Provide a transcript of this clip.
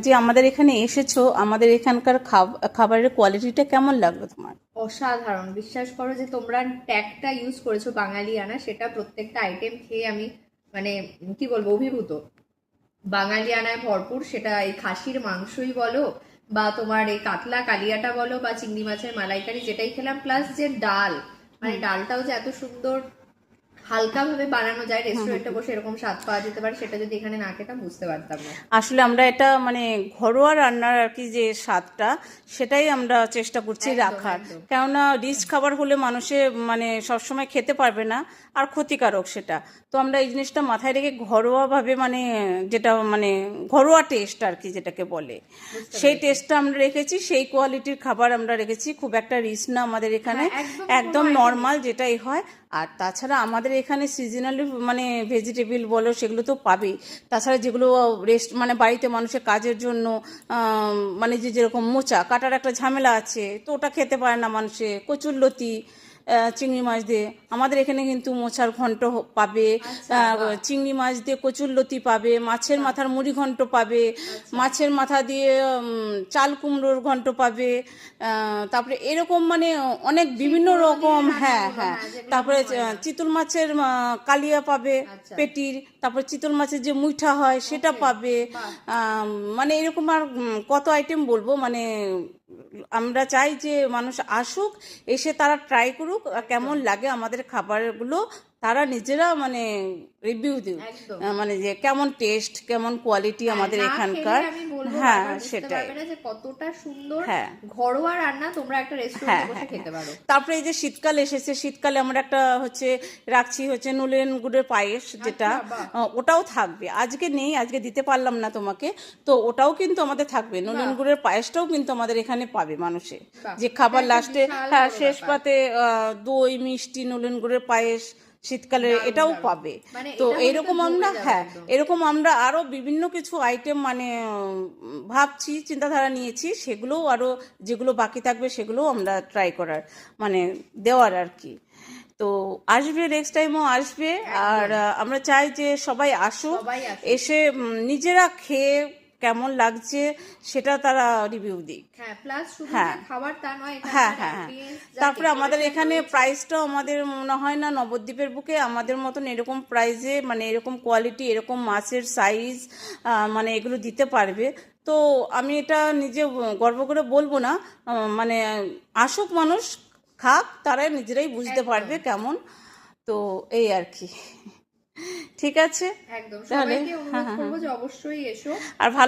যে আমাদের এখানে এসেছো, আমাদের এখানকার খাবারের কোয়ালিটিটা কেমন লাগলো তোমার? অসাধারণ। বিশ্বাস করো যে তোমরা ট্যাগটা ইউজ করেছো বাঙালিয়ানা, সেটা প্রত্যেকটা আইটেম খেয়ে আমি মানে কি বলবো, অভিভূত। বাঙালিয়ানায় ভরপুর, সেটা এই খাসির মাংসই বলো বা তোমার এই কাতলা কালিয়াটা বলো বা চিংড়ি মাছের মালাইকারি যেটাই খেলাম, প্লাস যে ডাল, মানে ডালটাও যে এত সুন্দর হালকা ভাবে বানানো যায়, রেস্টুরেন্টে বসে এরকম স্বাদ পাওয়া যেতে পারে, সেটা যদি এখানে না খেতাম বুঝতে পারতাম না। আসলে আমরা এটা মানে ঘরোয়া রান্নার আর কি যে স্বাদটা, সেটাই আমরা চেষ্টা করছি একদম রাখার। একদম। কেননা রিচ খাবার হলে মানুষে মানে সবসময় খেতে পারবে না, আর ক্ষতিকারক সেটা। তো আমরা এই জিনিসটা মাথায় রেখে ঘরোয়াভাবে মানে যেটা মানে ঘরোয়া টেস্ট আর কি যেটাকে বলে, বুঝতে সেই পেরেছি। টেস্টটা আমরা রেখেছি, সেই কোয়ালিটির খাবার আমরা রেখেছি। খুব একটা রিচ না আমাদের এখানে, হ্যাঁ, একদম কোনো একদম আইটেমই। নর্মাল যেটাই হয়। আর তাছাড়া আমাদের এখানে সিজনালি মানে ভেজিটেবল বলো সেগুলো তো পাবেই। তাছাড়া যেগুলো মানে বাড়িতে মানুষের কাজের জন্য মানে যে যেরকম মোচা কাটার একটা ঝামেলা আছে, তো ওটা খেতে পারে না মানুষে, কচুরলতি চিংড়ি মাছ দিয়ে আমাদের এখানে কিন্তু মোচার ঘন্ট পাবে, আচ্ছা, বাহ। চিংড়ি মাছ দিয়ে কচুরলতি পাবে, মাছের বাহ। মাথার মুড়ি ঘন্ট পাবে, আচ্ছা। মাছের মাথা দিয়ে চাল কুমড়োর ঘন্ট পাবে, তারপরে এরকম মানে অনেক সেই বিভিন্ন পুরোনো রকম, দিনের হ্যাঁ রান্নাগুলো, হ্যাঁ। হ্যাঁ, যেগুলো এখন তারপরে হয় না। চিতল মাছের কালিয়া পাবে, আচ্ছা। পেটির, তারপর চিতল মাছের যে মুইঠা হয় সেটা ওকে। পাবে। বাহ। মানে এরকম আর কত আইটেম বলবো, মানে আমরা চাই যে মানুষ আসুক, এসে তারা ট্রাই করুক কেমন একদম লাগে আমাদের খাবারগুলো, তারা নিজেরা মানে রিভিউ দিক, একদম। মানে যে কেমন টেস্ট কেমন কোয়ালিটি হ্যাঁ, আমাদের না খেলে এখানকার। আমি বলবো হ্যাঁ বারবার বুঝতে সেটাই। পারবে না যে কতটা সুন্দর হ্যাঁ ঘরোয়া রান্না তোমরা একটা রেস্টুরেন্টে হ্যাঁ বসে হ্যাঁ হ্যাঁ। খেতে পারো। তারপরে এই যে শীতকাল এসেছে, শীতকালে আমরা একটা হচ্ছে রাখছি হচ্ছে নলেন গুড়ের পায়েস, যেটা আচ্ছা, বাহ। ওটাও থাকবে। আজকে নেই, আজকে দিতে পারলাম না তোমাকে, তো ওটাও কিন্তু আমাদের থাকবে। নলেন বাহ। গুড়ের পায়েসটাও কিন্তু আমাদের এখানে পাবে মানুষে, বাহ, যে এটা খাবার একটা লাস্টে, বিশাল হ্যাঁ বড় শেষ ব্যাপার। পাতে দই মিষ্টি নলেন গুড়ের পায়েস শীতকালে দারুণ এটাও দারুণ। পাবে। মানে তো এটা হলে তো এইরকম জমে আমরা, যাবে হ্যাঁ একদম। এরকম আমরা আরও বিভিন্ন কিছু আইটেম মানে ভাবছি, চিন্তাধারা নিয়েছি, সেগুলোও আরও যেগুলো বাকি থাকবে সেগুলোও আমরা ট্রাই করার মানে দেওয়ার আর কি। তো আসবে, নেক্সট টাইমও আসবে। আর একদম। আমরা চাই যে সবাই আসুক, সবাই আসুক। এসে নিজেরা খেয়ে কেমন লাগছে সেটা তারা রিভিউ দিক। হ্যাঁ, প্লাস শুধু যে হ্যাঁ খাবার তা নয়, হ্যাঁ এখানকার হ্যাঁ হ্যাঁ। অ্যাম্বিয়েন্স যা তারপরে আমাদের ডেকোরেশন এখানে রয়েছে। প্রাইসটাও আমাদের মনে হয় না নবদ্বীপের বুকে আমাদের মতন এরকম প্রাইসে মানে এরকম কোয়ালিটি, এরকম মাছের সাইজ মানে এগুলো দিতে পারবে। তো আমি এটা নিজে গর্ব করে বলবো না, মানে আসুক মানুষ, খাক, তারা নিজেরাই বুঝতে একদম পারবে কেমন। তো এই আর কি। ঠিক আছে একদম। তাহলে। সবাইকে হ্যাঁ অনুরোধ হ্যাঁ হ্যাঁ। করবো যে অবশ্যই এসো। আর ভালো